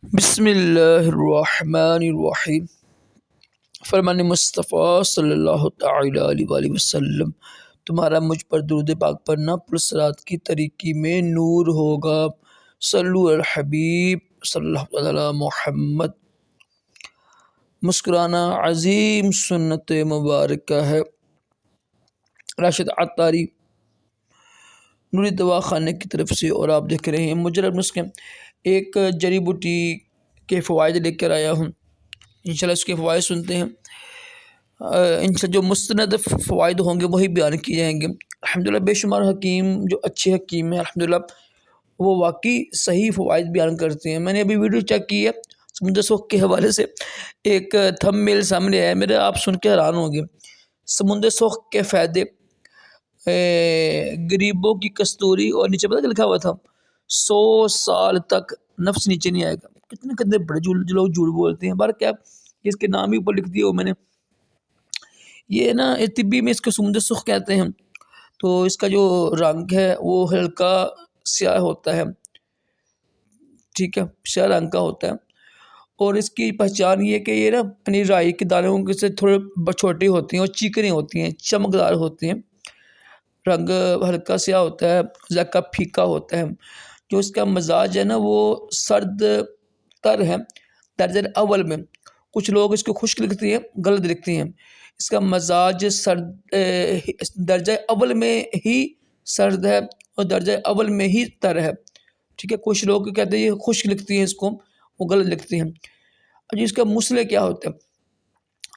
بسم اللہ الرحمن الرحیم۔ فرمان مصطفیٰ صلی اللہ تعالیٰ علیہ وآلہ وسلم، تمہارا مجھ پر درود پاک پڑھنا پرصراط کی طریقی میں نور ہوگا۔ صلو علی الحبیب صلی اللہ علیہ محمد۔ مسکرانا عظیم سنت مبارکہ ہے۔ راشد عطاری نوری دوا خانے کی طرف سے، اور آپ دیکھ رہے ہیں مجرب نسخے۔ ایک جڑی بوٹی کے فوائد لے کر آیا ہوں، انشاءاللہ اس کے فوائد سنتے ہیں۔ انشاءاللہ جو مستند فوائد ہوں گے وہی بیان کیے جائیں گے۔ الحمدللہ بے شمار حکیم جو اچھے حکیم ہیں الحمدللہ وہ واقعی صحیح فوائد بیان کرتے ہیں۔ میں نے ابھی ویڈیو چیک کی ہے سمندر سوکھ کے حوالے سے، ایک تھم میل سامنے آیا میرے، آپ سن کے حیران ہوں گے۔ سمندر سوکھ کے فائدے، غریبوں کی کستوری، اور نیچے پتہ کیا لکھا ہوا تھا، 100 سال تک نفس نیچے نہیں آئے گا۔ کتنے کتنے بڑے لوگ جھوٹ بولتے ہیں، بار کیا اس کے نام ہی اوپر لکھ دیا ہو میں نے۔ یہ نا طبی میں اس کو سمندر سرخ کہتے ہیں، تو اس کا جو رنگ ہے وہ ہلکا سیاہ ہوتا ہے، ٹھیک ہے، سیاہ رنگ کا ہوتا ہے۔ اور اس کی پہچان یہ کہ یہ نا یعنی رائی کے دانوں سے تھوڑے چھوٹی ہوتی ہیں اور چیکنی ہوتی ہیں، چمکدار ہوتی ہیں، رنگ ہلکا سیاہ ہوتا ہے، ذائقہ پھیکا ہوتا ہے۔ جو اس کا مزاج ہے نا وہ سرد تر ہے درجہ اول میں۔ کچھ لوگ اس کو خشک لکھتے ہیں، غلط لکھتے ہیں۔ اس کا مزاج درجہ اول میں ہی سرد ہے اور درجہ اول میں ہی تر ہے، ٹھیک ہے۔ کچھ لوگ کہتے ہیں یہ خشک لکھتے ہیں، اس کو وہ غلط لکھتے ہیں۔ اب اس کا مسئلہ کیا ہوتا ہے،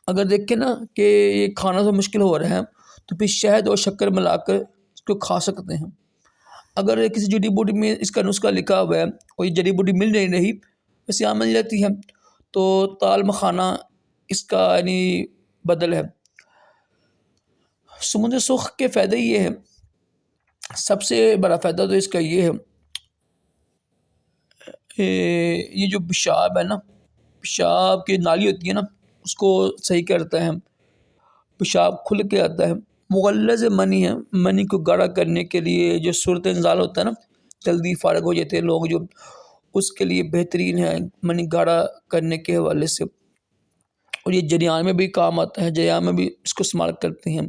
اگر دیکھیں نا کہ یہ کھانا تو مشکل ہو رہا ہے تو پھر شہد اور شکر ملا کر اس کو کھا سکتے ہیں۔ اگر کسی جڑی بوٹی میں اس کا نسخہ لکھا ہوا ہے اور یہ جڑی بوٹی مل نہیں رہی، بس یہاں مل جاتی ہے، تو تال مکھانا اس کا یعنی بدل ہے۔ سمندر سرخ کے فائدے یہ ہیں، سب سے بڑا فائدہ تو اس کا یہ ہے، یہ جو پیشاب ہے نا، پیشاب کی نالی ہوتی ہے نا اس کو صحیح کرتا ہے، پیشاب کھل کے آتا ہے۔ مغلظ منی ہے، منی کو گاڑھا کرنے کے لیے جو صورت انزال ہوتا ہے نا، جلدی فارغ ہو جاتے ہیں لوگ، جو اس کے لیے بہترین ہے منی گاڑھا کرنے کے حوالے سے۔ اور یہ جریان میں بھی کام آتا ہے، جریان میں بھی اس کو استعمال کرتے ہیں،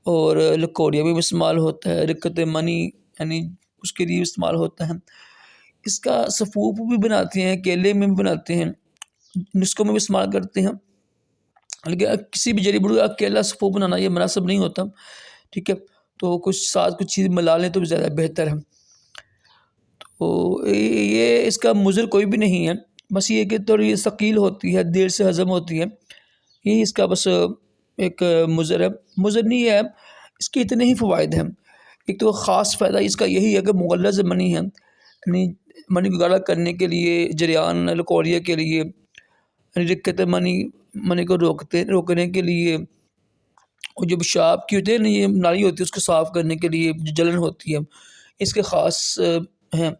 اور لکوریا میں بھی استعمال ہوتا ہے، رکت منی یعنی اس کے لیے استعمال ہوتا ہے۔ اس کا سفوف بھی بناتے ہیں، کیلے میں بھی بناتے ہیں، نسخوں میں بھی استعمال کرتے ہیں، لیکن کسی بھی جڑی بوٹی کا اکیلا سفوف بنانا یہ مناسب نہیں ہوتا، ٹھیک ہے، تو کچھ ساتھ کچھ چیز ملا لیں تو زیادہ بہتر ہے۔ تو یہ اس کا مضر کوئی بھی نہیں ہے، بس یہ کہ تھوڑی ثقیل ہوتی ہے، دیر سے ہضم ہوتی ہے، یہی اس کا بس ایک مضر ہے۔ مضر نہیں ہے، اس کے اتنے ہی فوائد ہیں۔ ایک تو خاص فائدہ اس کا یہی ہے کہ مغلظ منی ہے، یعنی منی کو گاڑھا کرنے کے لیے، جریان لکوریا کے لیے، یعنی رکت منی کو روکنے کے لیے، اور جو پیشاب کی ہوتی ہے نا یہ نالی ہوتی ہے اس کو صاف کرنے کے لیے، جو جلن ہوتی ہے اس کے خاص ہیں۔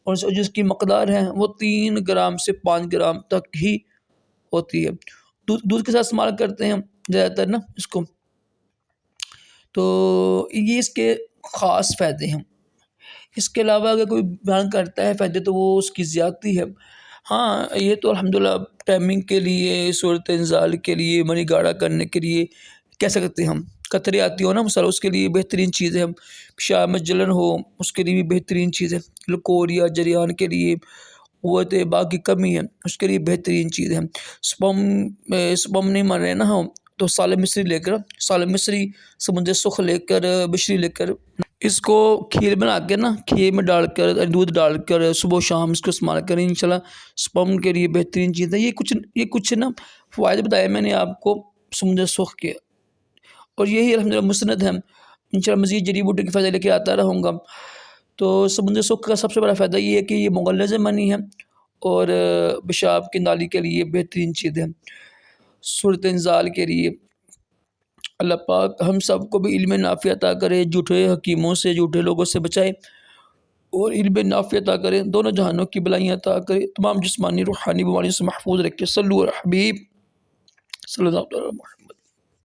اور جس کی مقدار ہے وہ 3 گرام سے 5 گرام تک ہی ہوتی ہے۔ دودھ کے ساتھ استعمال کرتے ہیں زیادہ تر نا اس کو، تو یہ اس کے خاص فائدے ہیں۔ اس کے علاوہ اگر کوئی بیان کرتا ہے فائدے تو وہ اس کی زیادتی ہے۔ ہاں یہ تو الحمدللہ ٹائمنگ کے لیے، صورت انزال کے لیے، منی گاڑھا کرنے کے لیے کہہ سکتے ہیں ہم، قطرے آتی ہو نا مثلا اس کے لیے بہترین چیز ہے، پیشاب میں جلن ہو اس کے لیے بھی بہترین چیز ہے، لکوریا جریان کے لیے، قوت باقی کمی ہے اس کے لیے بہترین چیز ہے۔ سپم نہیں مر رہے نا ہم، تو سالم مصری لے کر، سالم مصری سمندر سرخ لے کر، بشری لے کر، اس کو کھیر بنا کے نا، کھیر میں ڈال کر، دودھ ڈال کر صبح و شام اس کو استعمال کریں، انشاءاللہ سپم کے لیے بہترین چیز ہے۔ یہ کچھ نا فوائد بتائے میں نے آپ کو سمندر سرخ کے، اور یہی الحمدللہ مسند ہے۔ انشاءاللہ مزید جڑی بوٹی کے فائدے لے کے آتا رہوں گا۔ تو سمندر سرخ کا سب سے بڑا فائدہ یہ ہے کہ یہ مغلظ منی ہے اور پیشاب کی نالی کے لیے بہترین چیز ہے، صورت انزال کے لیے۔ اللہ پاک ہم سب کو بھی علم نافع عطا کرے، جھوٹے حکیموں سے، جھوٹے لوگوں سے بچائے، اور علم نافع عطا کرے، دونوں جہانوں کی بلائیاں عطا کرے، تمام جسمانی روحانی بیماریوں سے محفوظ رکھے۔ صلو علی الحبیب صلی اللہ علیہ وسلم۔